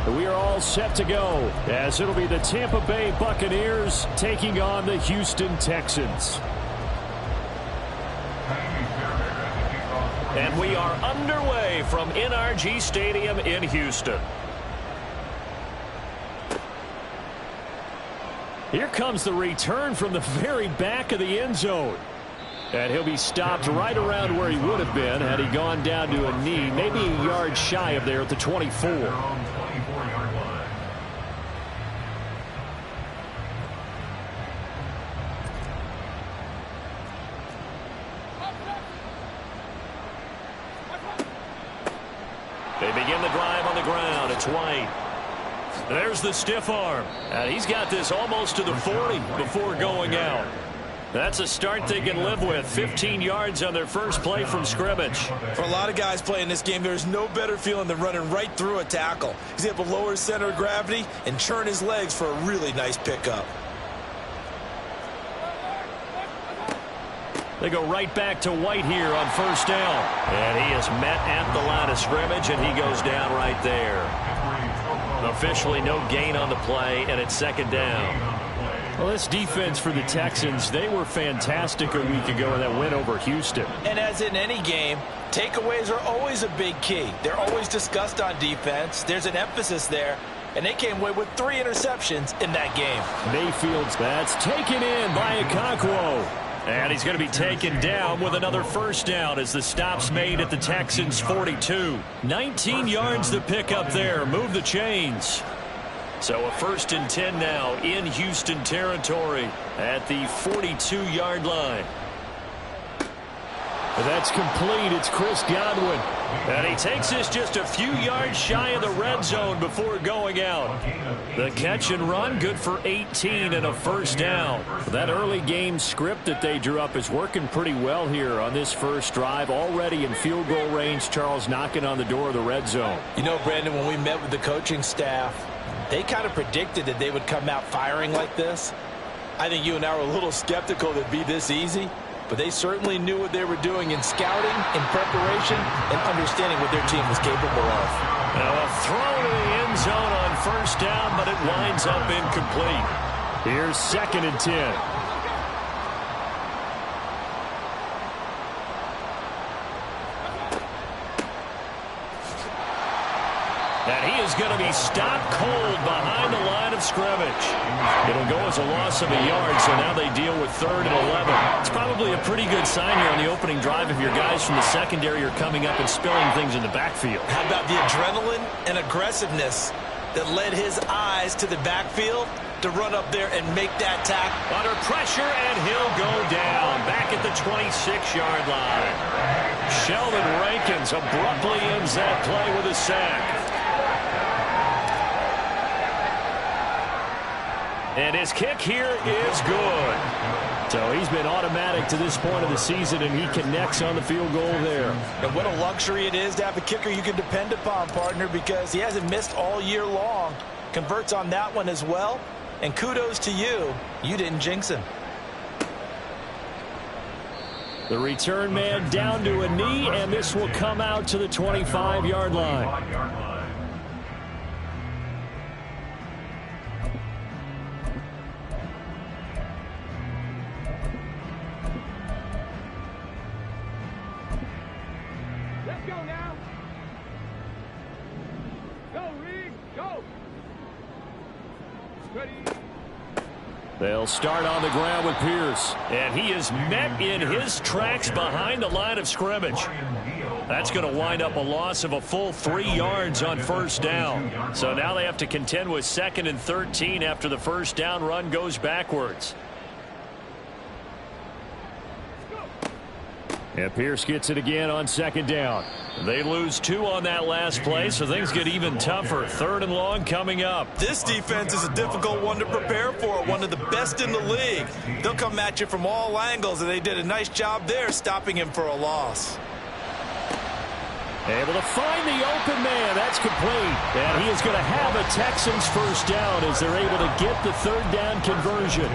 We are all set to go, as it'll be the Tampa Bay Buccaneers taking on the Houston Texans. And we are underway from NRG Stadium in Houston. Here comes the return from the very back of the end zone. And he'll be stopped right around where he would have been had he gone down to a knee, maybe a yard shy of there at the 24. They begin the drive on the ground. It's White. There's the stiff arm. And he's got this almost to the 40 before going out. That's a start they can live with. 15 yards on their first play from scrimmage. For a lot of guys playing this game, there's no better feeling than running right through a tackle. He's able to lower his center of gravity and churn his legs for a really nice pickup. They go right back to White here on first down. And he is met at the line of scrimmage, and he goes down right there. Officially no gain on the play, and it's second down. Well, this defense for the Texans, they were fantastic a week ago in that win over Houston. And as in any game, takeaways are always a big key. They're always discussed on defense. There's an emphasis there. And they came away with 3 interceptions in that game. Mayfield's that's taken in by Okonkwo. And he's going to be taken down with another first down as the stop's made at the Texans' 42. 19 yards to pick up there. Move the chains. So a 1st and 10 now in Houston territory at the 42-yard line. That's complete. It's Chris Godwin. And he takes this just a few yards shy of the red zone before going out. The catch and run, good for 18 and a first down. That early game script that they drew up is working pretty well here on this first drive. Already in field goal range, Charles knocking on the door of the red zone. You know, Brandon, when we met with the coaching staff, they kind of predicted that they would come out firing like this. I think you and I were a little skeptical that it'd be this easy. But they certainly knew what they were doing in scouting, in preparation, and understanding what their team was capable of. Now a throw to the end zone on first down, but it winds up incomplete. Here's 2nd and 10. And he is going to be stopped cold behind the line of scrimmage. It'll go as a loss of a yard, so now they deal with 3rd and 11. It's probably a pretty good sign here on the opening drive if your guys from the secondary are coming up and spilling things in the backfield. How about the adrenaline and aggressiveness that led his eyes to the backfield to run up there and make that tackle? Under pressure, and he'll go down back at the 26-yard line. Sheldon Rankins abruptly ends that play with a sack. And his kick here is good. So he's been automatic to this point of the season, and he connects on the field goal there. And what a luxury it is to have a kicker you can depend upon, partner, because he hasn't missed all year long. Converts on that one as well. And kudos to you. You didn't jinx him. The return man down to a knee, and this will come out to the 25-yard line. They'll start on the ground with Pierce. And he is met in his tracks behind the line of scrimmage. That's going to wind up a loss of a full 3 yards on first down. So now they have to contend with 2nd and 13 after the first down run goes backwards. And Pierce gets it again on 2nd down. They lose 2 on that last play, so things get even tougher. 3rd and long coming up. This defense is a difficult one to prepare for, one of the best in the league. They'll come at you from all angles, and they did a nice job there stopping him for a loss. Able to find the open man. That's complete. And he is going to have a Texans first down as they're able to get the 3rd down conversion.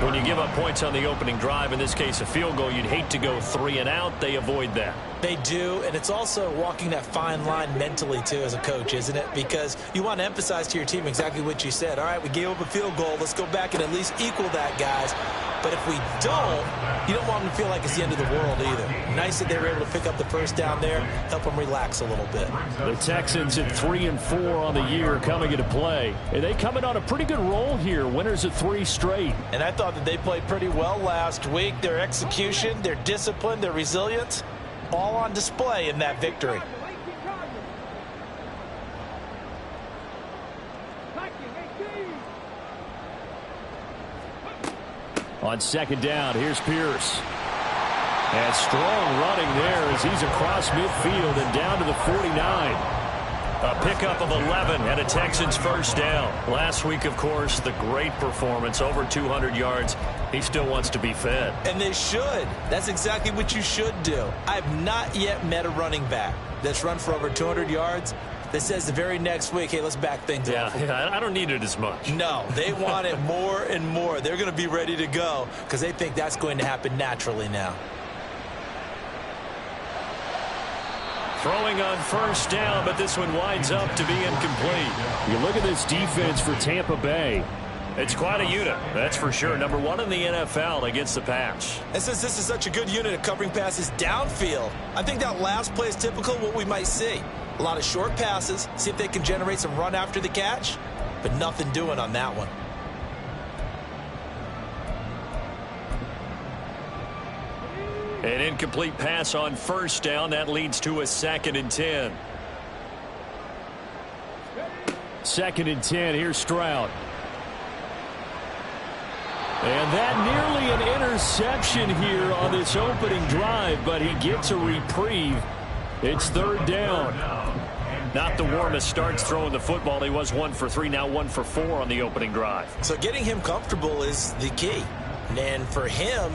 When you give up points on the opening drive, in this case a field goal, you'd hate to go 3 and out. They avoid that. They do, and it's also walking that fine line mentally, too, as a coach, isn't it? Because you want to emphasize to your team exactly what you said. All right, we gave up a field goal. Let's go back and at least equal that, guys. But if we don't, you don't want them to feel like it's the end of the world either. Nice that they were able to pick up the first down there, help them relax a little bit. The Texans at 3-4 on the year coming into play. And they coming on a pretty good roll here. Winners of 3 straight. And I thought that they played pretty well last week. Their execution, their discipline, their resilience, all on display in that victory. On second down, here's Pierce. And strong running there as he's across midfield and down to the 49. A pickup of 11 and a Texans first down. Last week, of course, the great performance, over 200 yards. He still wants to be fed. And they should. That's exactly what you should do. I've not yet met a running back that's run for over 200 yards that says the very next week, hey, let's back things up. Yeah, I don't need it as much. No, they want it more and more. They're going to be ready to go because they think that's going to happen naturally now. Throwing on first down, but this one winds up to be incomplete. You look at this defense for Tampa Bay. It's quite a unit, that's for sure. Number 1 in the NFL against the pass. And since this is such a good unit of covering passes downfield, I think that last play is typical of what we might see. A lot of short passes, see if they can generate some run after the catch, but nothing doing on that one. An incomplete pass on first down. That leads to a 2nd and 10. 2nd and 10. Here's Stroud. And that nearly an interception here on this opening drive, but he gets a reprieve. It's 3rd down. Not the warmest starts throwing the football. He was 1 for 3, now 1 for 4 on the opening drive. So getting him comfortable is the key. And for him,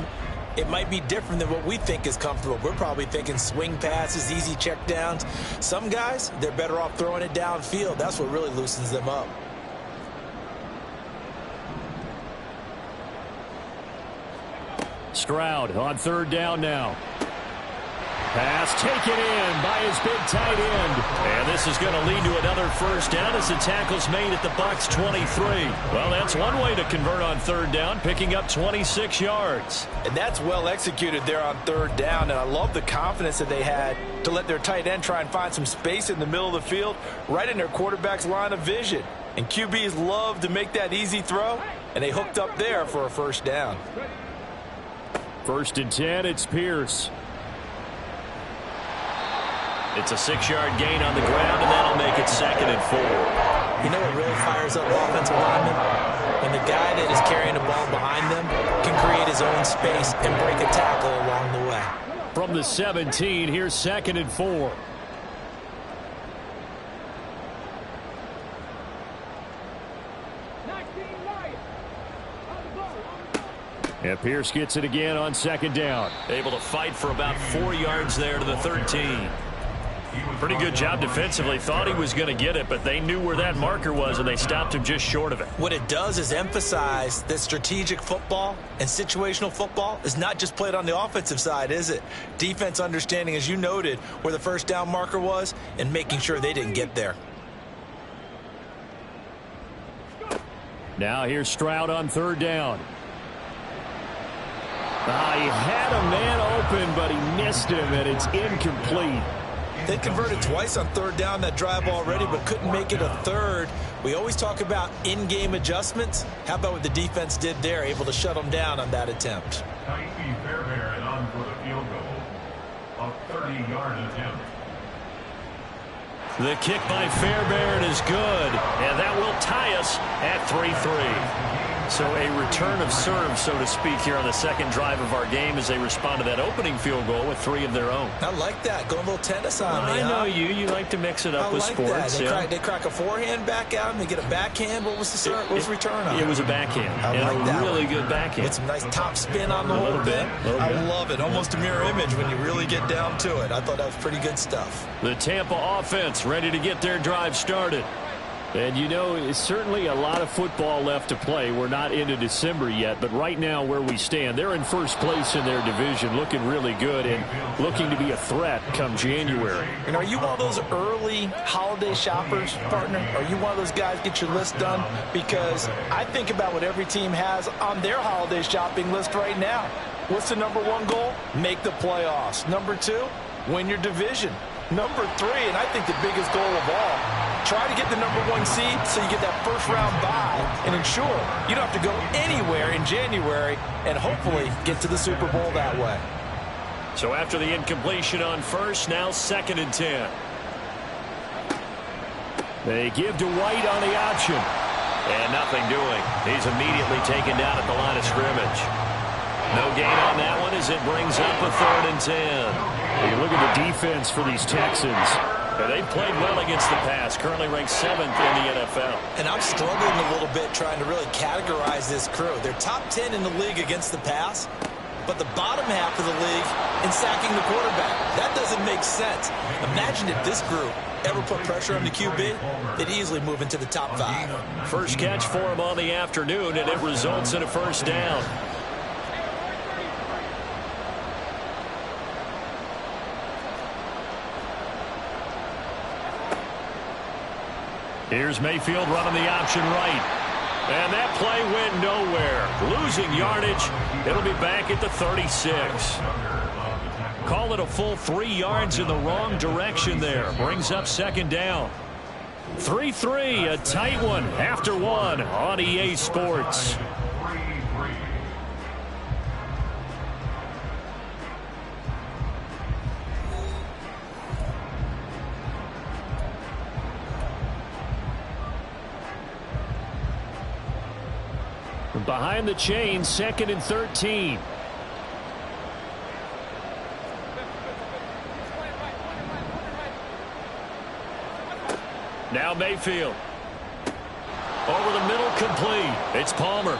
it might be different than what we think is comfortable. We're probably thinking swing passes, easy checkdowns. Some guys, they're better off throwing it downfield. That's what really loosens them up. Stroud on 3rd down now. Pass taken in by his big tight end. And this is going to lead to another first down as the tackle's made at the Bucs 23. Well, that's one way to convert on 3rd down, picking up 26 yards. And that's well executed there on 3rd down. And I love the confidence that they had to let their tight end try and find some space in the middle of the field, right in their quarterback's line of vision. And QBs love to make that easy throw, and they hooked up there for a first down. 1st and 10, it's Pierce. It's a 6-yard gain on the ground, and that'll make it 2nd and 4. You know what really fires up offensive linemen? When the guy that is carrying the ball behind them can create his own space and break a tackle along the way. From the 17, here's 2nd and 4. And Pierce gets it again on 2nd down. Able to fight for about 4 yards there to the 13. Pretty good job defensively. Thought he was going to get it, but they knew where that marker was, and they stopped him just short of it. What it does is emphasize that strategic football and situational football is not just played on the offensive side, is it? Defense understanding, as you noted, where the first down marker was and making sure they didn't get there. Now here's Stroud on 3rd down. He had a man open, but he missed him, and it's incomplete. They converted twice on 3rd down that drive already, but couldn't make it a 3rd. We always talk about in-game adjustments. How about what the defense did there, able to shut them down on that attempt? Fairbairn on for the field goal. A 30-yard attempt. The kick by Fairbairn is good, and that will tie us at 3-3. So a return of serve, so to speak, here on the 2nd drive of our game as they respond to that opening field goal with 3 of their own. I like that. Going a little tennis on me, I know you. You like to mix it up with sports. They crack a forehand back out and they get a backhand. What was the return on? It was a backhand. I like that. Really good backhand. Get some nice top spin on the whole bit. I love it. Almost a mirror image when you really get down to it. I thought that was pretty good stuff. The Tampa offense ready to get their drive started. And you know, it's certainly a lot of football left to play. We're not into December yet, but right now where we stand, they're in first place in their division, looking really good and looking to be a threat come January. And are you one of those early holiday shoppers, partner? Are you one of those guys get your list done? Because I think about what every team has on their holiday shopping list right now. What's the number one goal? Make the playoffs. Number two, win your division. Number three, and I think the biggest goal of all, try to get the number one seed so you get that first round bye and ensure you don't have to go anywhere in January and hopefully get to the Super Bowl that way. So after the incompletion on first, now 2nd and 10. They give to White on the option. And nothing doing. He's immediately taken down at the line of scrimmage. No gain on that one as it brings up a 3rd and 10. You look at the defense for these Texans. They've played well against the pass, currently ranked 7th in the NFL. And I'm struggling a little bit trying to really categorize this crew. They're top 10 in the league against the pass, but the bottom half of the league in sacking the quarterback. That doesn't make sense. Imagine if this group ever put pressure on the QB, they'd easily move into the top 5. First catch for him on the afternoon, and it results in a first down. Here's Mayfield running the option right. And that play went nowhere. Losing yardage. It'll be back at the 36. Call it a full 3 yards in the wrong direction there. Brings up 2nd down. 3-3, a tight one after one on EA Sports. Behind the chain, 2nd and 13. Now Mayfield. Over the middle, complete. It's Palmer.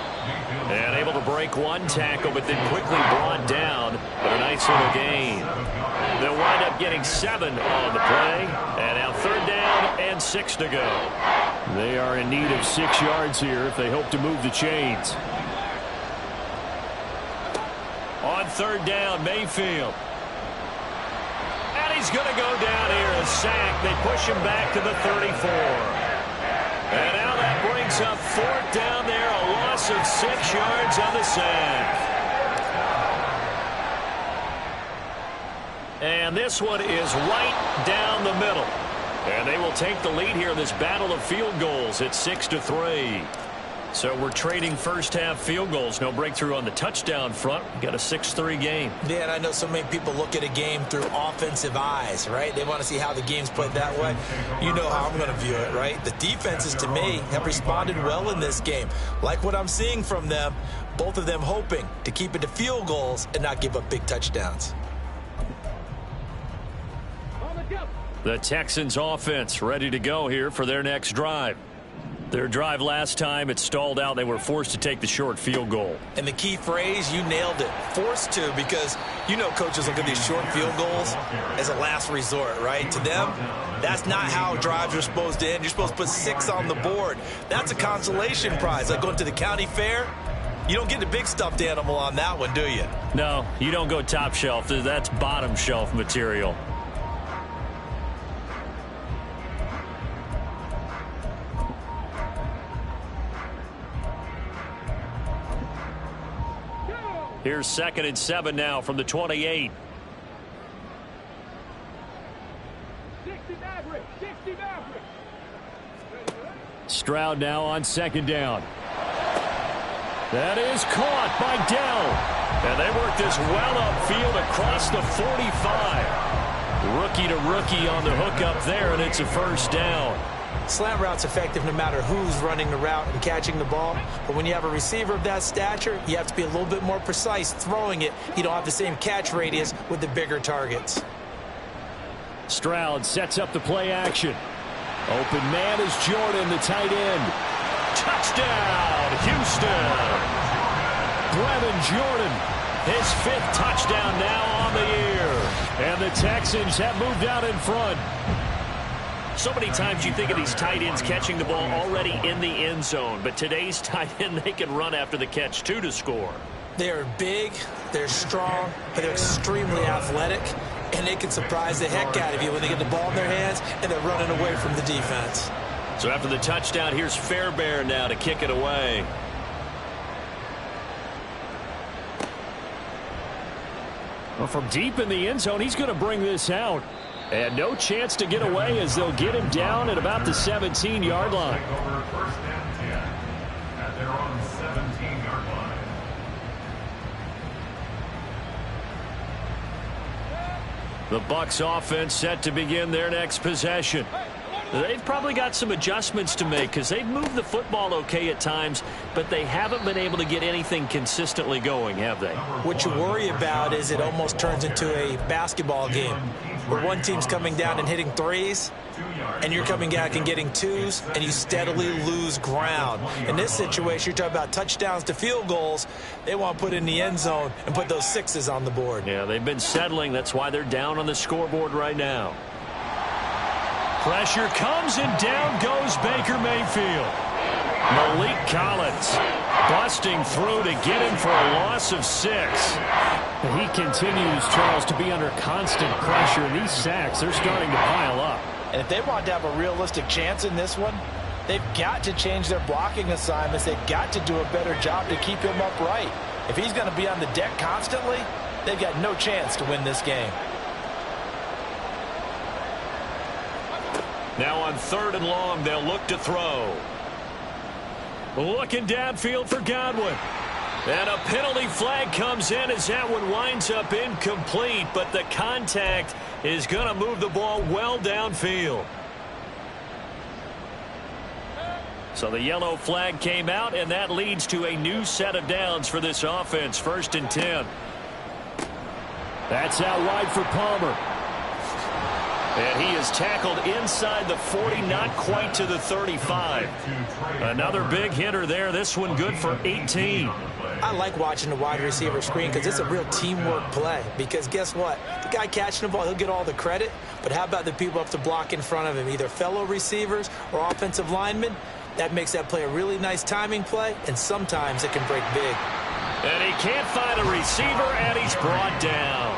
And able to break one tackle, but then quickly brought down. But a nice little gain. They'll wind up getting 7 on the play. And now 3rd down and 6 to go. They are in need of 6 yards here if they hope to move the chains. On 3rd down, Mayfield. And he's going to go down here, a sack. They push him back to the 34. And now that brings up 4th down there, a loss of 6 yards on the sack. And this one is right down the middle. And they will take the lead here in this battle of field goals at 6-3. So we're trading first half field goals. No breakthrough on the touchdown front. We got a 6-3 game. Yeah, and I know so many people look at a game through offensive eyes, right? They want to see how the game's played that way. You know how I'm going to view it, right? The defenses, to me, have responded well in this game. Like what I'm seeing from them, both of them hoping to keep it to field goals and not give up big touchdowns. The Texans offense ready to go here for their next drive. Their drive last time, it stalled out. They were forced to take the short field goal. And the key phrase, you nailed it. Forced to, because you know coaches look at these short field goals as a last resort, right? To them, that's not how drives are supposed to end. You're supposed to put 6 on the board. That's a consolation prize. Like going to the county fair, you don't get the big stuffed animal on that one, do you? No, you don't go top shelf. That's bottom shelf material. Here's 2nd and 7 now from the 28. Stroud now on 2nd down. That is caught by Dell. And they work this well upfield across the 45. Rookie to rookie on the hook up there, and it's a first down. Slant route's effective no matter who's running the route and catching the ball. But when you have a receiver of that stature, you have to be a little bit more precise throwing it. You don't have the same catch radius with the bigger targets. Stroud sets up the play action. Open man is Jordan, the tight end. Touchdown, Houston. Brevin Jordan, his 5th touchdown now on the year. And the Texans have moved out in front. So many times you think of these tight ends catching the ball already in the end zone, but today's tight end, they can run after the catch, too, to score. They are big, they're strong, but they're extremely athletic, and they can surprise the heck out of you when they get the ball in their hands and they're running away from the defense. So after the touchdown, here's Fairbairn now to kick it away. Well, from deep in the end zone, he's going to bring this out. And no chance to get away as they'll get him down at about the 17-yard line. First and 10 at their own 17-yard line. The Bucs offense set to begin their next possession. They've probably got some adjustments to make because they've moved the football okay at times, but they haven't been able to get anything consistently going, have they? What you worry about is it almost turns into a basketball game where one team's coming down and hitting threes, and you're coming back and getting twos, and you steadily lose ground. In this situation, you're talking about touchdowns to field goals. They want to put in the end zone and put those sixes on the board. Yeah, they've been settling. That's why they're down on the scoreboard right now. Pressure comes, and down goes Baker Mayfield. Malik Collins busting through to get him for a loss of 6. He continues, Charles, to be under constant pressure, and these sacks, they're starting to pile up. And if they want to have a realistic chance in this one, they've got to change their blocking assignments. They've got to do a better job to keep him upright. If he's going to be on the deck constantly, they've got no chance to win this game. Now on 3rd and long, they'll look to throw. Looking downfield for Godwin. And a penalty flag comes in as that one winds up incomplete, but the contact is going to move the ball well downfield. So the yellow flag came out, and that leads to a new set of downs for this offense. 1st and 10. That's out wide for Palmer. And he is tackled inside the 40, not quite to the 35. Another big hitter there. This one good for 18. I like watching the wide receiver screen because it's a real teamwork play. Because guess what? The guy catching the ball, he'll get all the credit. But how about the people up to block in front of him, either fellow receivers or offensive linemen? That makes that play a really nice timing play, and sometimes it can break big. And he can't find a receiver, and he's brought down.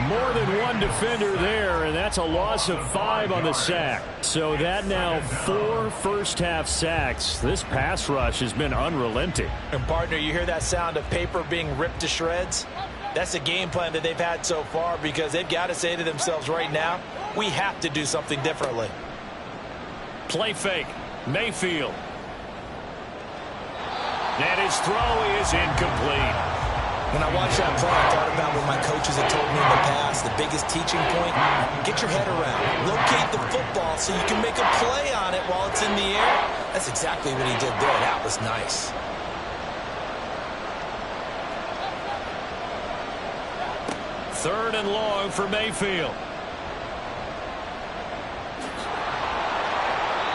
More than one defender there, and that's a loss of 5 on the sack. So that now 4 first-half sacks. This pass rush has been unrelenting. And, partner, you hear that sound of paper being ripped to shreds? That's the game plan that they've had so far because they've got to say to themselves right now, we have to do something differently. Play fake. Mayfield. And his throw is incomplete. When I watched that play, I thought about what my coaches had told me in the past. The biggest teaching point, get your head around. Locate the football so you can make a play on it while it's in the air. That's exactly what he did there. That was nice. Third and long for Mayfield.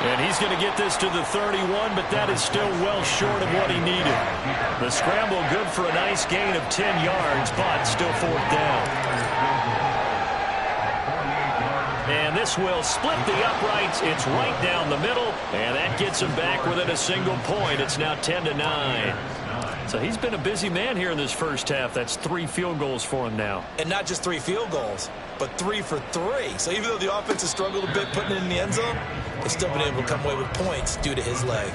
And he's going to get this to the 31, but that is still well short of what he needed. The scramble good for a nice gain of 10 yards, but still 4th down. And this will split the uprights. It's right down the middle, and that gets him back within a single point. It's now 10-9. So he's been a busy man here in this first half. That's 3 field goals for him now. And not just 3 field goals, but 3 for 3. So even though the offense has struggled a bit putting it in the end zone, they've still been able to come away with points due to his leg.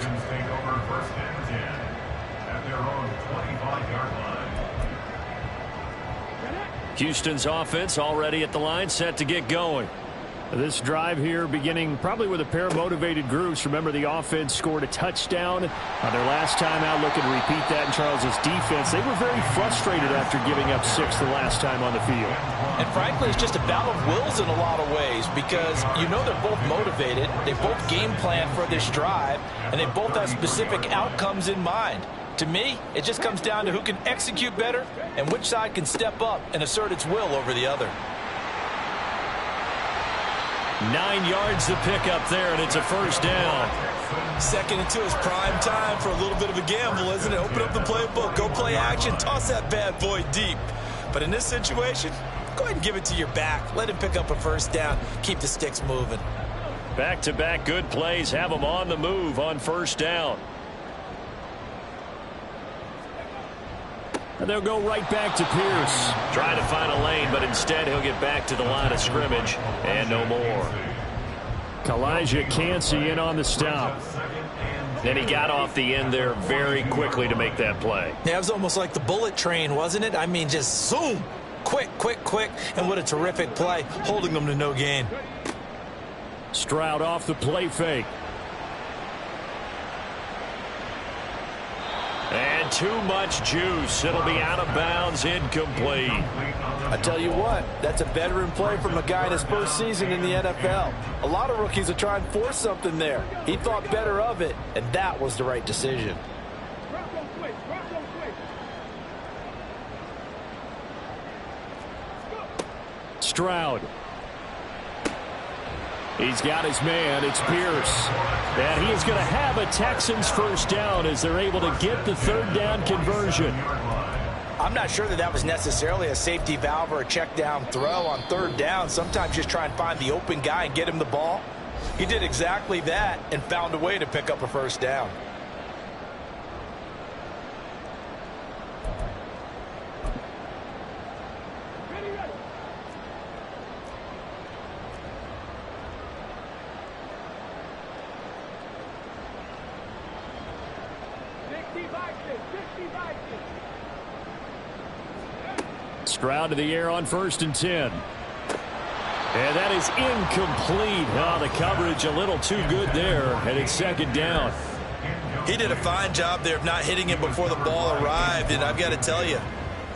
Houston's offense already at the line, set to get going. This drive here beginning probably with a pair of motivated groups. Remember, the offense scored a touchdown on their last time out. Looking to repeat that in Charles's defense. They were very frustrated after giving up 6 the last time on the field. And frankly, it's just a battle of wills in a lot of ways because you know they're both motivated. They both game plan for this drive, and they both have specific outcomes in mind. To me, it just comes down to who can execute better and which side can step up and assert its will over the other. 9 yards to pick up there, and it's a 1st down. 2nd and 2 is prime time for a little bit of a gamble, isn't it? Open up the playbook, go play action, toss that bad boy deep. But in this situation, go ahead and give it to your back. Let him pick up a 1st down, keep the sticks moving. Back-to-back good plays have them on the move on first down. And they'll go right back to Pierce. Trying to find a lane, but instead he'll get back to the line of scrimmage and no more. Elijah Cansey in on the stop. Then he got off the end there very quickly to make that play. Yeah, it was almost like the bullet train, wasn't it? I mean, just zoom. Quick, quick, quick. And what a terrific play, holding them to no gain. Stroud off the play fake. And too much juice. It'll be out of bounds, incomplete. I tell you what, that's a veteran play from a guy in his first season in the NFL. A lot of rookies are trying to force something there. He thought better of it, and that was the right decision. Stroud. He's got his man. It's Pierce. And he is going to have a Texans first down as they're able to get the third down conversion. I'm not sure that was necessarily a safety valve or a check down throw on third down. Sometimes just try and find the open guy and get him the ball. He did exactly that and found a way to pick up a first down. Stroud to the air on 1st and 10. And that is incomplete. Oh, the coverage a little too good there, and it's second down. He did a fine job there of not hitting him before the ball arrived, and I've got to tell you,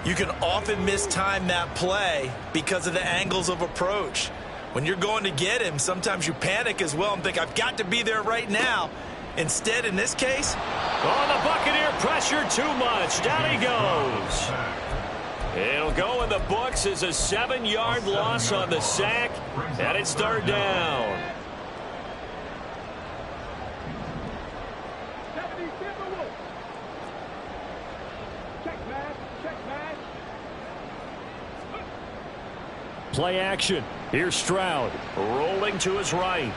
you can often mistime that play because of the angles of approach. When you're going to get him, sometimes you panic as well and think, I've got to be there right now. Instead, in this case, the Buccaneer pressure too much. Down he goes. It'll go in the books as a 7-yard loss on the sack, and it's third down. Play action. Here's Stroud. Rolling to his right.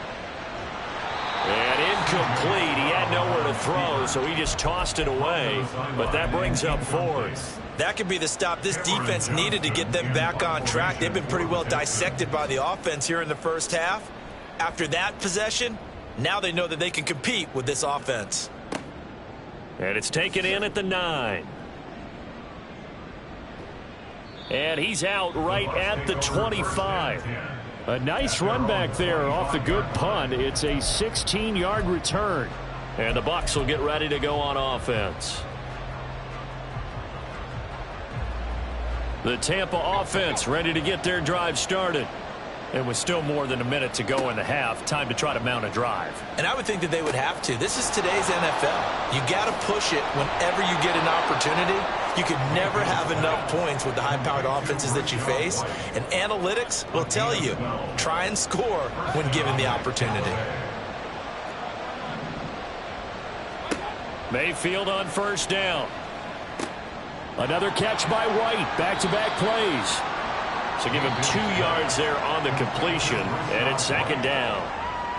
And incomplete. He had nowhere to throw, so he just tossed it away. But that brings up fourth. that could be the stop this defense needed to get them back on track. They've been pretty well dissected by the offense here in the first half. After that possession, now they know that they can compete with this offense. And it's taken in at the 9. And he's out right at the 25. A nice run back there off the good punt. It's a 16-yard return. And the Bucs will get ready to go on offense. The Tampa offense ready to get their drive started. And with still more than a minute to go in the half, time to try to mount a drive. And I would think that they would have to. This is today's NFL. You got to push it whenever you get an opportunity. You can never have enough points with the high-powered offenses that you face. And analytics will tell you, try and score when given the opportunity. Mayfield on first down. Another catch by White. Back-to-back plays. So give him 2 yards there on the completion, and it's second down.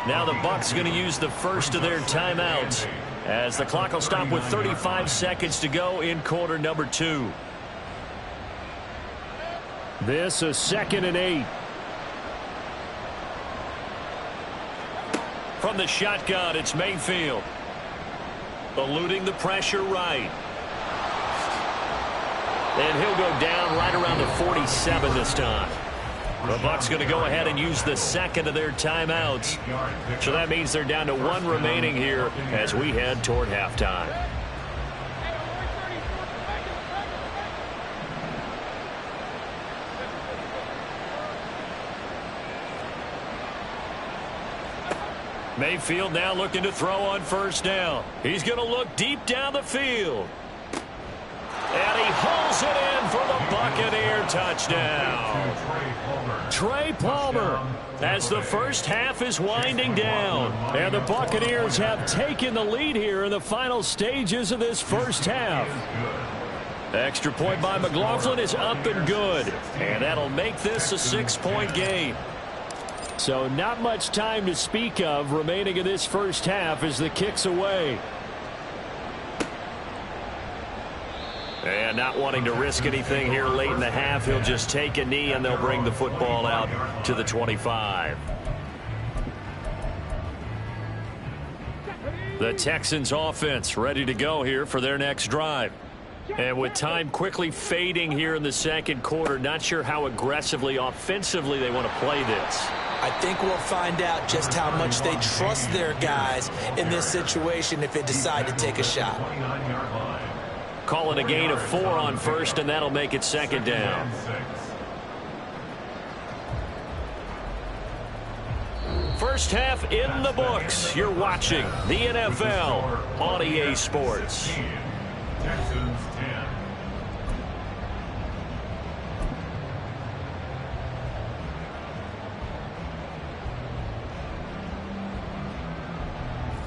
Now the Bucs going to use the first of their timeouts as the clock will stop with 35 seconds to go in quarter number 2. This is 2nd and 8. From the shotgun, it's Mayfield. Eluding the pressure right. And he'll go down right around the 47 this time. The Bucs going to go ahead and use the second of their timeouts. So that means they're down to 1 remaining here as we head toward halftime. Mayfield now looking to throw on first down. He's going to look deep down the field. And he hauls it in for the Buccaneer touchdown. Trey Palmer, as the first half is winding down. And the Buccaneers have taken the lead here in the final stages of this first half. Extra point by McLaughlin is up and good. And that'll make this a 6-point game. So not much time to speak of remaining in this first half as the kick's away. And not wanting to risk anything here late in the half, he'll just take a knee and they'll bring the football out to the 25. The Texans offense ready to go here for their next drive. And with time quickly fading here in the second quarter, not sure how aggressively offensively they want to play this. I think we'll find out just how much they trust their guys in this situation if they decide to take a shot. Calling a gain of 4 on first, and that'll make it second down. First half in the books. You're watching the NFL on EA Sports. Texans 10.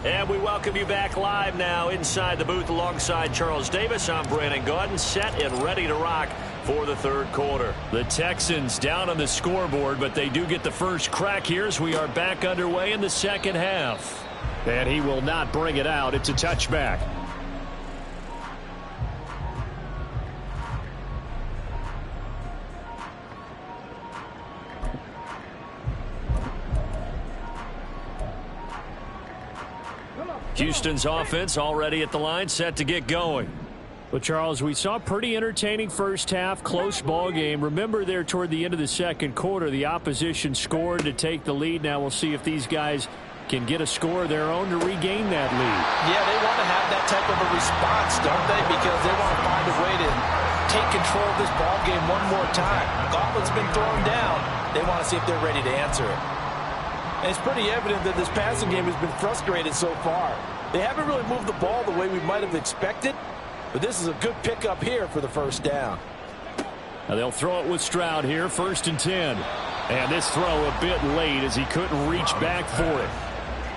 And we welcome you back live now inside the booth alongside Charles Davis. I'm Brandon Gaudin, set and ready to rock for the third quarter. The Texans down on the scoreboard, but they do get the first crack here as we are back underway in the second half. And he will not bring it out. It's a touchback. Houston's offense already at the line, set to get going. Well, Charles, we saw a pretty entertaining first half, close ball game. Remember there toward the end of the second quarter, the opposition scored to take the lead. Now we'll see if these guys can get a score of their own to regain that lead. Yeah, they want to have that type of a response, don't they? Because they want to find a way to take control of this ball game one more time. Gauntlet's been thrown down. They want to see if they're ready to answer it. And it's pretty evident that this passing game has been frustrated so far. They haven't really moved the ball the way we might have expected, but this is a good pickup here for the first down. Now they'll throw it with Stroud here, 1st and 10. And this throw a bit late as he couldn't reach back for it.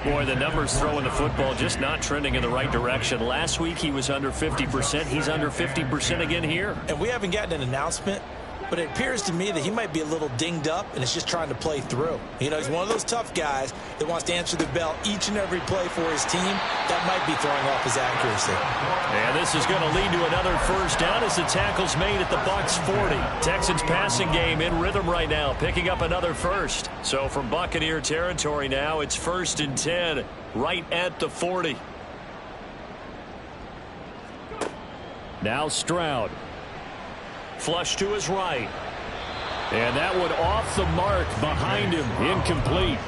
Boy, the numbers throwing the football just not trending in the right direction. Last week he was under 50%. He's under 50% again here. And we haven't gotten an announcement, but it appears to me that he might be a little dinged up and is just trying to play through. You know, he's one of those tough guys that wants to answer the bell each and every play for his team. That might be throwing off his accuracy. And this is going to lead to another first down as the tackle's made at the Bucs 40. Texans passing game in rhythm right now, picking up another first. So from Buccaneer territory now, it's 1st and 10 right at the 40. Now Stroud. Flush to his right. And that one off the mark behind him. Incomplete.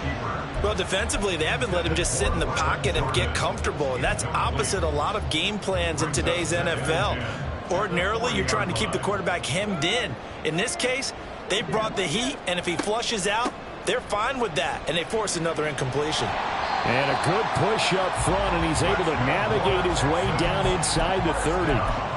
Well, defensively, they haven't let him just sit in the pocket and get comfortable, and that's opposite a lot of game plans in today's NFL. Ordinarily, you're trying to keep the quarterback hemmed in. In this case, they brought the heat, and if he flushes out, they're fine with that, and they force another incompletion. And a good push up front, and he's able to navigate his way down inside the 30.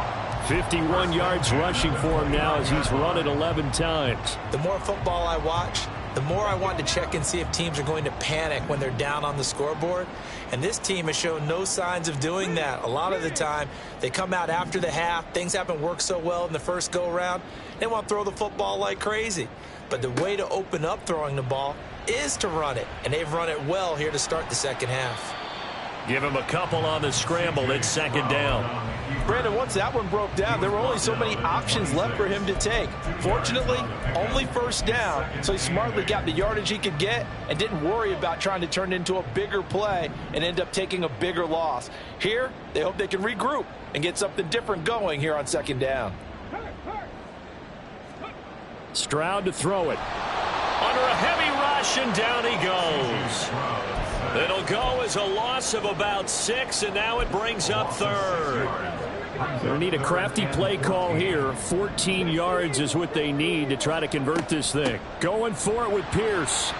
51 yards rushing for him now as he's run it 11 times. The more football I watch, the more I want to check and see if teams are going to panic when they're down on the scoreboard. And this team has shown no signs of doing that. A lot of the time, they come out after the half. Things haven't worked so well in the first go-around. They want to throw the football like crazy. But the way to open up throwing the ball is to run it. And they've run it well here to start the second half. Give him a couple on the scramble. It's second down. Brandon, once that one broke down, there were only so many options left for him to take. Fortunately, only first down, so he smartly got the yardage he could get and didn't worry about trying to turn it into a bigger play and end up taking a bigger loss. Here, they hope they can regroup and get something different going here on second down. Stroud to throw it. Under a heavy rush, and down he goes. It'll go as a loss of about 6, and now it brings up 3rd. They'll need a crafty play call here. 14 yards is what they need to try to convert this thing. Going for it with Pierce.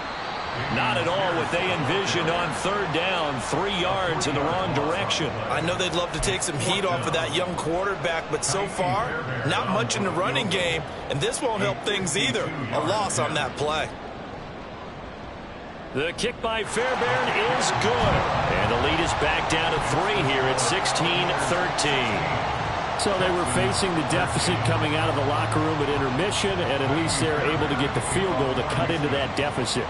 Not at all what they envisioned on 3rd down. 3 yards in the wrong direction. I know they'd love to take some heat off of that young quarterback, but so far, not much in the running game, and this won't help things either. A loss on that play. The kick by Fairbairn is good. And the lead is back down to 3 here at 16-13. So they were facing the deficit coming out of the locker room at intermission, and at least they're able to get the field goal to cut into that deficit.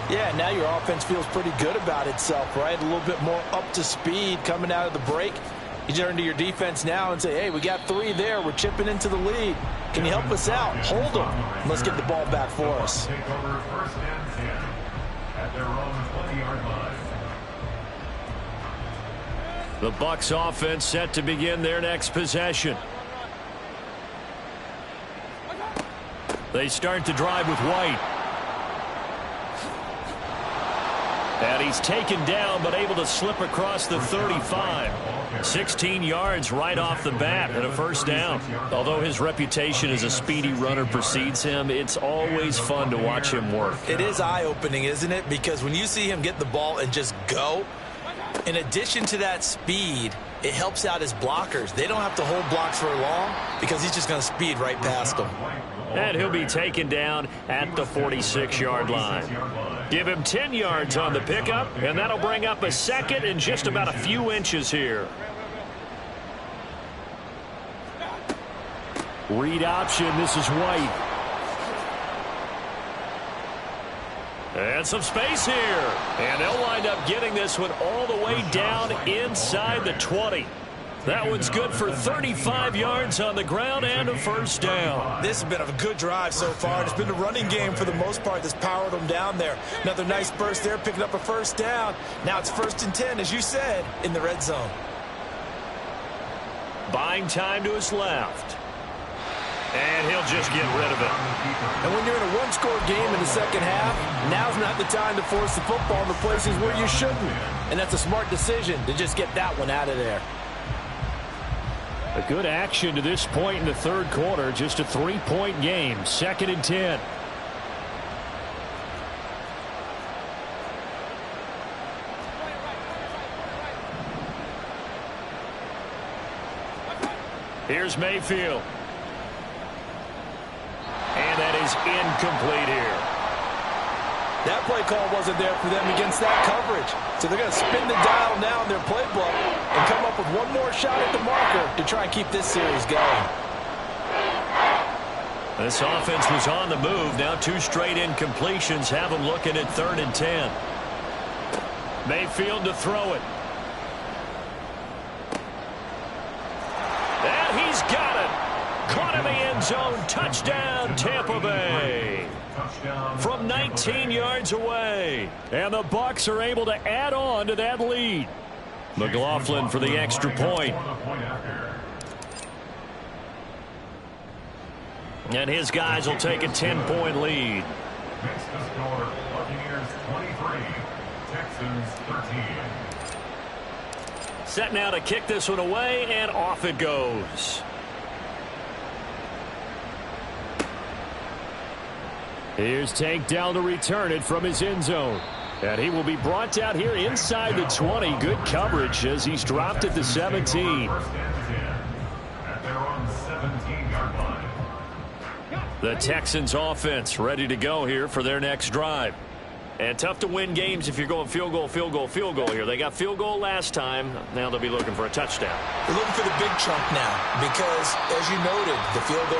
Yeah, now your offense feels pretty good about itself, right? A little bit more up to speed coming out of the break. You turn to your defense now and say, hey, we got 3 there. We're chipping into the lead. Can you help us out? Hold them. Let's get the ball back for us. Take over 1st and 10 at their own 20-yard line. The Bucs offense set to begin their next possession. They start to drive with White. And he's taken down but able to slip across the 35. 16 yards right off the bat and a 1st down. Although his reputation as a speedy runner precedes him, it's always fun to watch him work. It is eye-opening, isn't it? Because when you see him get the ball and just go, in addition to that speed, it helps out his blockers. They don't have to hold blocks for long because he's just going to speed right past them. And he'll be taken down at the 46-yard line. Give him 10 yards on the pickup, and that'll bring up a 2nd and just about a few inches here. Read option. This is White. And some space here. And they'll wind up getting this one all the way down inside the 20. That one's good for 35 yards on the ground and a 1st down. This has been a good drive so far. It's been the running game for the most part that's powered them down there. Another nice burst there, picking up a 1st down. Now it's 1st and 10, as you said, in the red zone. Buying time to his left. And he'll just get rid of it. And when you're in a 1-score game in the 2nd half, now's not the time to force the football in the places where you shouldn't. And that's a smart decision to just get that one out of there. A good action to this point in the 3rd quarter. Just a 3-point game. 2nd and 10. Here's Mayfield. And that is incomplete here. That play call wasn't there for them against that coverage. So they're going to spin the dial now in their playbook and come up with one more shot at the marker to try and keep this series going. This offense was on the move. Now 2 straight incompletions have them looking at 3rd and 10. Mayfield to throw it. And he's got it. Caught in the end zone. Touchdown, Tampa Bay. From 19 yards away. And the Bucs are able to add on to that lead. McLaughlin for the extra point. And his guys will take a 10-point lead. Makes the score Buccaneers 23, Texans 13. Set now to kick this one away, and off it goes. Here's Tank down to return it from his end zone. And he will be brought down here inside the 20. Good coverage as he's dropped at the 17. 1st and 10 at their own 17-yard line. The Texans offense ready to go here for their next drive. And tough to win games if you're going field goal, field goal, field goal here. They got field goal last time. Now they'll be looking for a touchdown. They're looking for the big chunk now because, as you noted, the field goal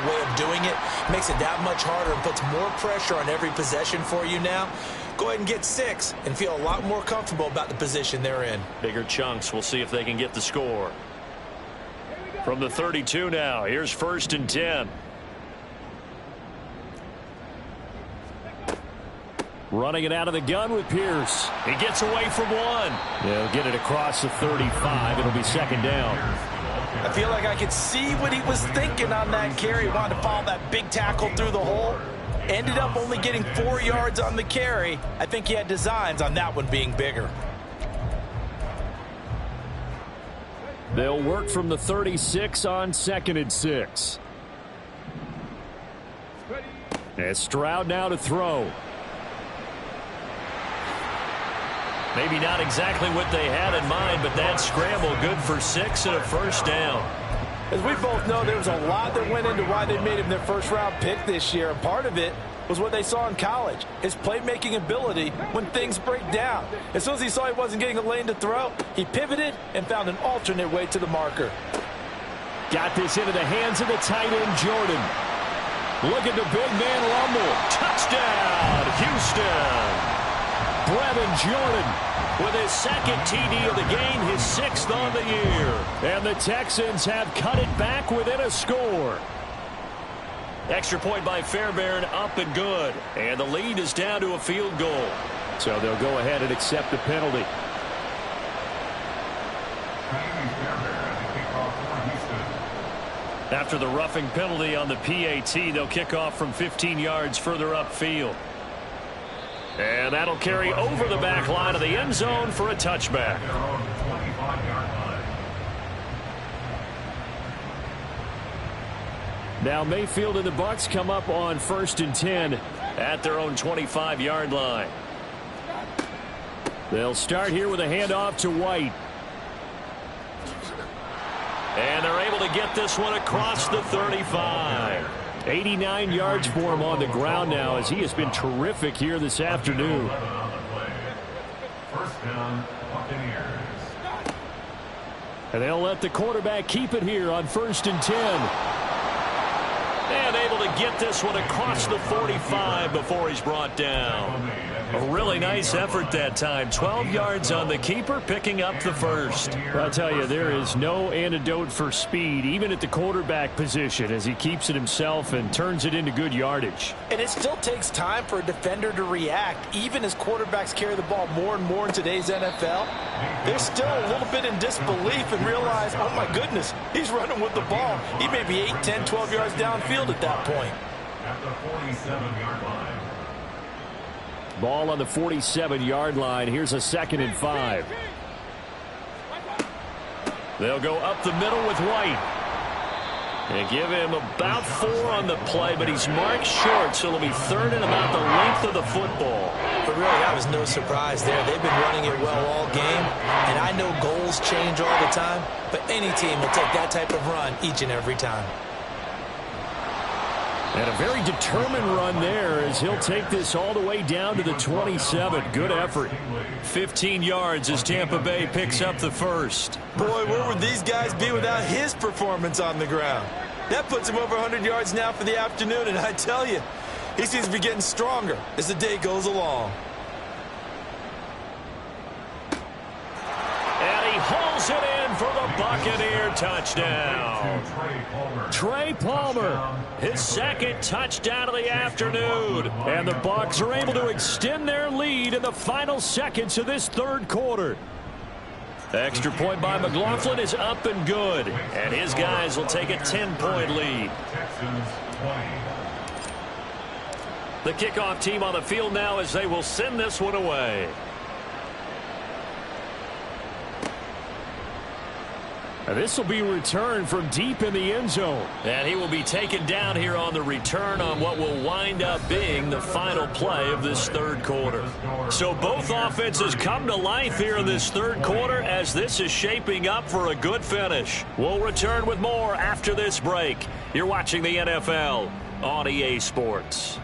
way of doing it makes it that much harder and puts more pressure on every possession for you now. Go ahead and get 6 and feel a lot more comfortable about the position they're in. Bigger chunks. We'll see if they can get the score. From the 32 now, here's 1st and 10. Running it out of the gun with Pierce. He gets away from one. They'll get it across the 35. It'll be 2nd down. I feel like I could see what he was thinking on that carry. He wanted to follow that big tackle through the hole. Ended up only getting 4 yards on the carry. I think he had designs on that one being bigger. They'll work from the 36 on 2nd and 6. And Stroud now to throw. Maybe not exactly what they had in mind, but that scramble good for 6 and a 1st down. As we both know, there was a lot that went into why they made him their 1st-round pick this year. And part of it was what they saw in college, his playmaking ability when things break down. As soon as he saw he wasn't getting a lane to throw, he pivoted and found an alternate way to the marker. Got this into the hands of the tight end, Jordan. Look at the big man rumble. Touchdown, Houston. Brevin Jordan With his second TD of the game, his 6th on the year. And the Texans have cut it back within a score. Extra point by Fairbairn, up and good. And the lead is down to a field goal. So they'll go ahead and accept the penalty. After the roughing penalty on the PAT, they'll kick off from 15 yards further upfield. And that'll carry over the back line of the end zone for a touchback. Now Mayfield and the Bucs come up on 1st and 10 at their own 25-yard line. They'll start here with a handoff to White. And they're able to get this one across the 35. 89 yards for him on the ground now, as he has been terrific here this afternoon. First down, Buccaneers. And they'll let the quarterback keep it here on 1st and 10. And able to get this one across the 45 before he's brought down. A really nice effort that time. 12 yards on the keeper, picking up the first. I'll tell you, there is no antidote for speed, even at the quarterback position, as he keeps it himself and turns it into good yardage. And it still takes time for a defender to react, even as quarterbacks carry the ball more and more in today's NFL. They're still a little bit in disbelief and realize, oh my goodness, he's running with the ball. He may be 8, 10, 12 yards downfield at that point. At the 47-yard line. Ball on the 47-yard line. Here's a 2nd and 5. They'll go up the middle with White. And give him about 4 on the play, but he's marked short, so it'll be 3rd and about the length of the football. But really, that was no surprise there. They've been running it well all game, and I know goals change all the time, but any team will take that type of run each and every time. And a very determined run there, as he'll take this all the way down to the 27. Good effort. 15 yards as Tampa Bay picks up the first. Boy, where would these guys be without his performance on the ground? That puts him over 100 yards now for the afternoon, and I tell you, he seems to be getting stronger as the day goes along. And he hauls it in for the Buccaneer touchdown. Trey Palmer, his 2nd touchdown of the afternoon. And the Bucs are able to extend their lead in the final seconds of this 3rd quarter. Extra point by McLaughlin is up and good. And his guys will take a 10-point lead. The kickoff team on the field now as they will send this one away. And this will be returned from deep in the end zone. And he will be taken down here on the return on what will wind up being the final play of this 3rd quarter. So both offenses come to life here in this 3rd quarter as this is shaping up for a good finish. We'll return with more after this break. You're watching the NFL on EA Sports.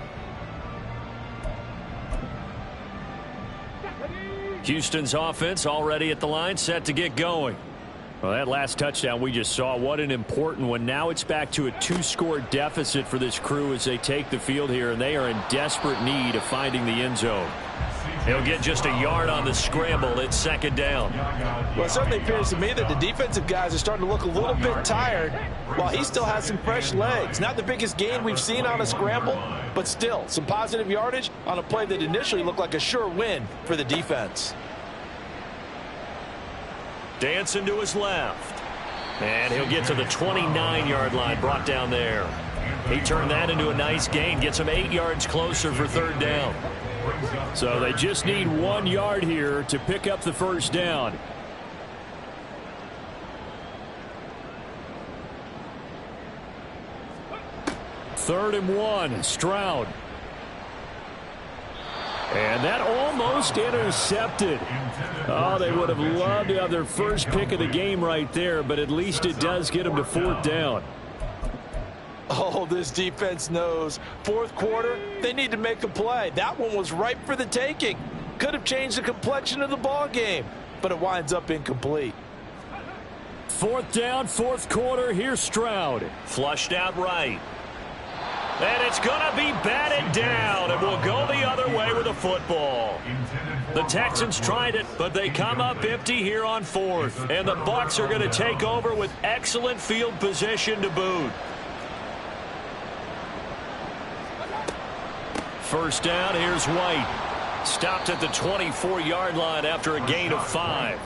Houston's offense already at the line, set to get going. Well, that last touchdown we just saw, what an important one. Now it's back to a 2-score deficit for this crew as they take the field here, and they are in desperate need of finding the end zone. He'll get just a yard on the scramble. It's 2nd down. Well, it certainly appears to me that the defensive guys are starting to look a little bit tired while he still has some fresh legs. Not the biggest gain we've seen on a scramble, but still some positive yardage on a play that initially looked like a sure win for the defense. Dancing to his left. And he'll get to the 29-yard line, brought down there. He turned that into a nice gain, gets him 8 yards closer for 3rd down. So they just need 1 yard here to pick up the 1st down. Third and 1, Stroud. And that almost intercepted. Oh, they would have loved to have their first pick of the game right there, but at least it does get them to 4th down. Oh, this defense knows. 4th quarter, they need to make a play. That one was ripe for the taking. Could have changed the complexion of the ball game, but it winds up incomplete. 4th down, 4th quarter. Here's Stroud. Flushed out right. And it's going to be batted down, and will go the other way with a football. The Texans tried it, but they come up empty here on fourth. And the Bucs are going to take over with excellent field position to boot. First down, here's White. Stopped at the 24-yard line after a gain of 5.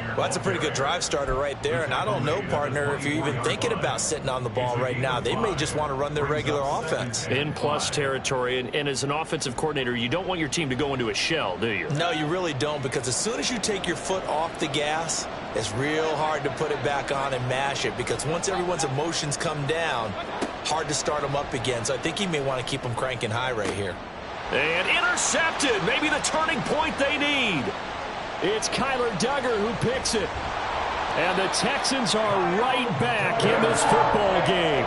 Well, that's a pretty good drive starter right there. And I don't know, partner, if you're even thinking about sitting on the ball right now. They may just want to run their regular offense. In plus territory. And as an offensive coordinator, you don't want your team to go into a shell, do you? No, you really don't, because as soon as you take your foot off the gas, it's real hard to put it back on and mash it, because once everyone's emotions come down, hard to start them up again. So I think he may want to keep them cranking high right here. And intercepted. Maybe the turning point they need. It's Kyler Duggar who picks it. And the Texans are right back in this football game.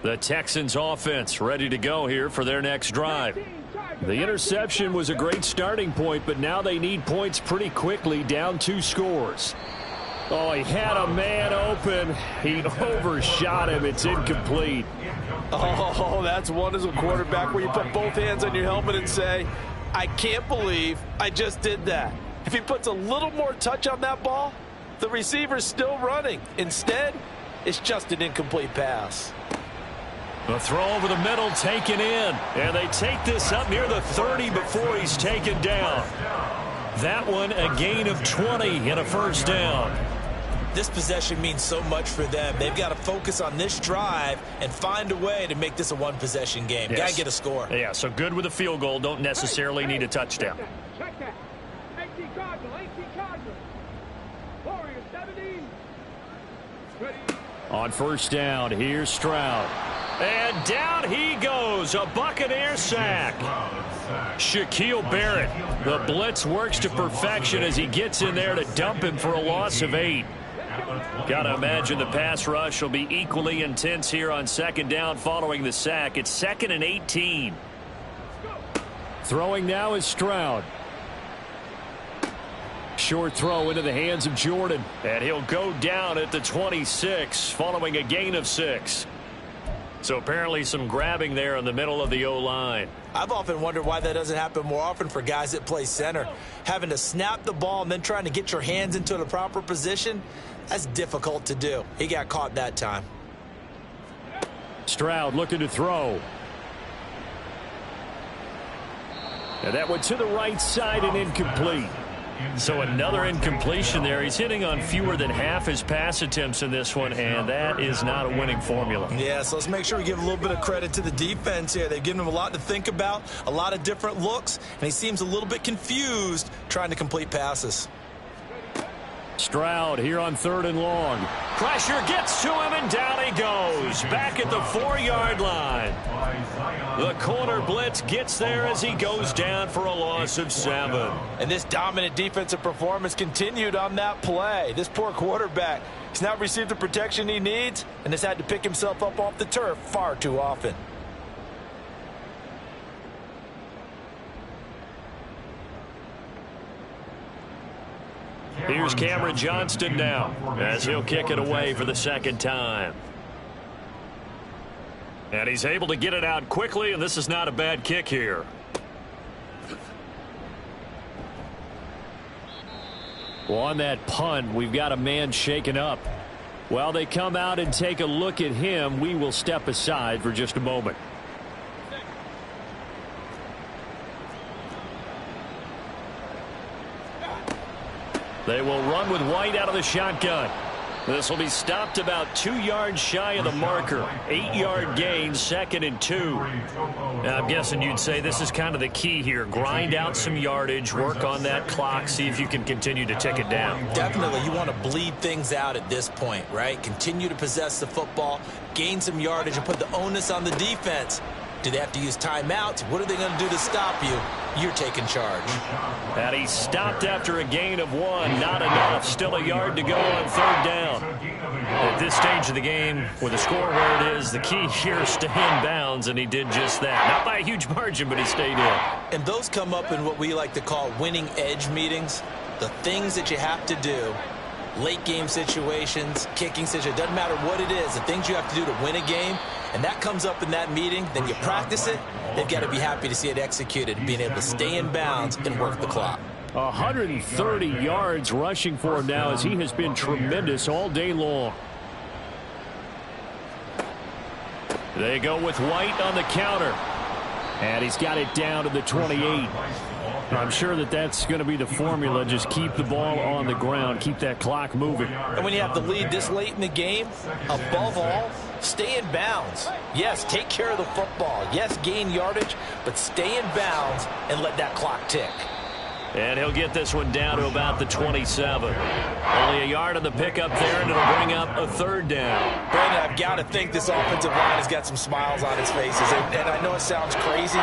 The Texans offense ready to go here for their next drive. The interception was a great starting point, but now they need points pretty quickly, down 2 scores. Oh, he had a man open. He overshot him. It's incomplete. Oh, that's one as a quarterback where you put both hands on your helmet and say, I can't believe I just did that. If he puts a little more touch on that ball, the receiver's still running. Instead, it's just an incomplete pass. The throw over the middle taken in. And they take this up near the 30 before he's taken down. That one a gain of 20 and a first down. This possession means so much for them. They've got to focus on this drive and find a way to make this a one-possession game. Yes. Got to get a score. Yeah, so good with a field goal. Don't necessarily need a touchdown. Check that. 18 Cardinal, 18 Cardinal. Warriors 17. Ready. On first down, here's Stroud. And down he goes. A Buccaneer sack. Shaquille Barrett. The blitz works to perfection as he gets in there to dump him for a loss of 8. Got to imagine the pass rush will be equally intense here on second down following the sack. It's 2nd and 18. Throwing now is Stroud. Short throw into the hands of Jordan. And he'll go down at the 26 following a gain of 6. So apparently some grabbing there in the middle of the O-line. I've often wondered why that doesn't happen more often for guys that play center. Having to snap the ball and then trying to get your hands into the proper position, that's difficult to do. He got caught that time. Stroud looking to throw. And that went to the right side and incomplete. So another incompletion there. He's hitting on fewer than half his pass attempts in this one, and that is not a winning formula. Yeah, so let's make sure we give a little bit of credit to the defense here. They've given him a lot to think about, a lot of different looks, and he seems a little bit confused trying to complete passes. Stroud here on 3rd and long. Pressure gets to him, and down he goes. Back at the 4-yard line. The corner blitz gets there as he goes down for a loss of 7. And this dominant defensive performance continued on that play. This poor quarterback, he's not received the protection he needs and has had to pick himself up off the turf far too often. Here's Cameron Johnston now as he'll kick it away for the 2nd time. And he's able to get it out quickly, and this is not a bad kick here. Well, on that punt, we've got a man shaken up. While they come out and take a look at him, we will step aside for just a moment. They will run with White out of the shotgun. This will be stopped about 2 yards shy of the marker. 8-yard gain, 2nd and 2. Now, I'm guessing you'd say this is kind of the key here. Grind out some yardage, work on that clock, see if you can continue to tick it down. Definitely, you want to bleed things out at this point, right? Continue to possess the football, gain some yardage, and put the onus on the defense. Do they have to use timeouts? What are they going to do to stop you? You're taking charge. And he stopped after a gain of 1. Not enough. Still a yard to go on 3rd down. At this stage of the game, with the score where it is, the key here is stay in bounds, and he did just that. Not by a huge margin, but he stayed in. And those come up in what we like to call winning edge meetings. The things that you have to do, late game situations, kicking situations, doesn't matter what it is, the things you have to do to win a game, and that comes up in that meeting, then you practice it, they've got to be happy to see it executed, being able to stay in bounds and work the clock. 130 yards rushing for him now as he has been tremendous all day long. They go with White on the counter. And he's got it down to the 28. I'm sure that that's going to be the formula. Just keep the ball on the ground. Keep that clock moving. And when you have the lead this late in the game, above all, stay in bounds. Yes, take care of the football. Yes, gain yardage, but stay in bounds and let that clock tick. And he'll get this one down to about the 27. Only a yard on the pickup there, and it'll bring up a third down. Brandon, I've got to think this offensive line has got some smiles on its faces. And I know it sounds crazy,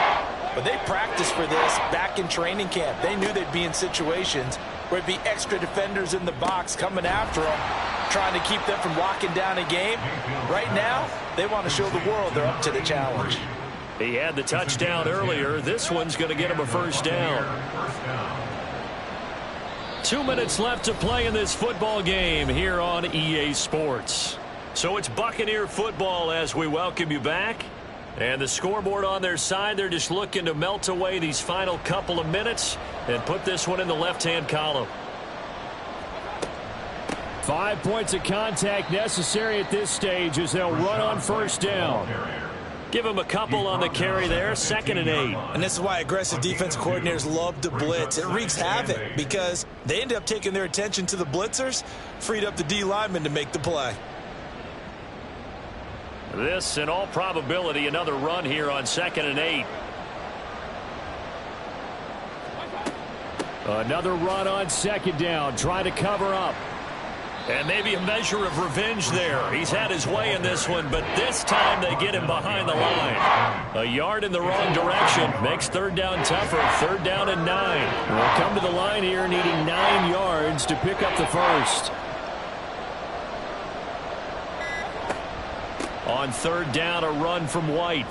but they practiced for this back in training camp. They knew they'd be in situations where it'd be extra defenders in the box coming after them, trying to keep them from locking down a game. Right now, they want to show the world they're up to the challenge. He had the touchdown earlier. This one's going to get him a first down. 2 minutes left to play in this football game here on EA Sports. So it's Buccaneer football as we welcome you back. And the scoreboard on their side, they're just looking to melt away these final couple of minutes and put this one in the left-hand column. 5 points of contact necessary at this stage as they'll run on first down. Give him a couple on the carry there, 2nd and 8. And this is why aggressive defensive coordinators love to blitz. It wreaks havoc because they end up taking their attention to the blitzers, freed up the D lineman to make the play. This, in all probability, another run here on 2nd and 8. Another run on 2nd down. Try to cover up. And maybe a measure of revenge there. He's had his way in this one, but this time they get him behind the line. A yard in the wrong direction makes 3rd down tougher. 3rd down and 9. They'll come to the line here needing 9 yards to pick up the first. On 3rd down, a run from White.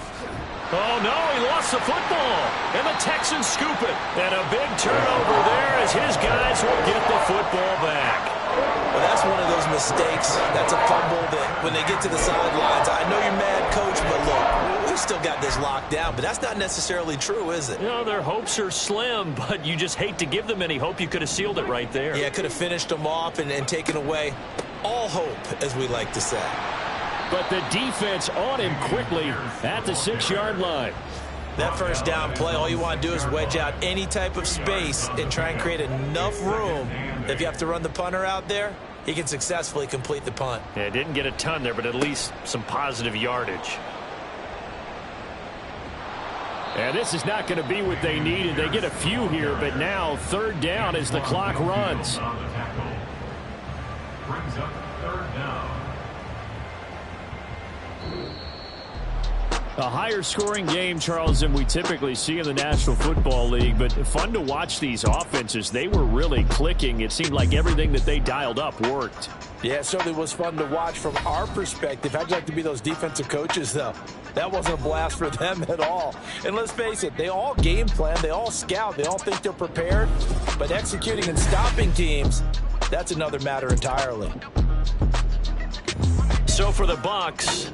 Oh, no, he lost the football. And the Texans scoop it. And a big turnover there as his guys will get the football back. Well, that's one of those mistakes. That's a fumble that when they get to the sidelines, I know you're mad, Coach, but look, we've still got this locked down. But that's not necessarily true, is it? You know, their hopes are slim, but you just hate to give them any hope. You could have sealed it right there. Yeah, could have finished them off and taken away all hope, as we like to say. But the defense on him quickly at the 6-yard line. That first down play, all you want to do is wedge out any type of space and try and create enough room. If you have to run the punter out there, he can successfully complete the punt. Yeah, didn't get a ton there, but at least some positive yardage. And this is not going to be what they needed. They get a few here, but now 3rd down as the clock runs. Brings up 3rd down. A higher scoring game, Charles, than we typically see in the National Football League, but fun to watch these offenses. They were really clicking. It seemed like everything that they dialed up worked. Yeah, it certainly was fun to watch from our perspective. How'd you like to be those defensive coaches, though? That wasn't a blast for them at all. And let's face it, they all game plan, they all scout, they all think they're prepared, but executing and stopping teams, that's another matter entirely. So for the Bucs,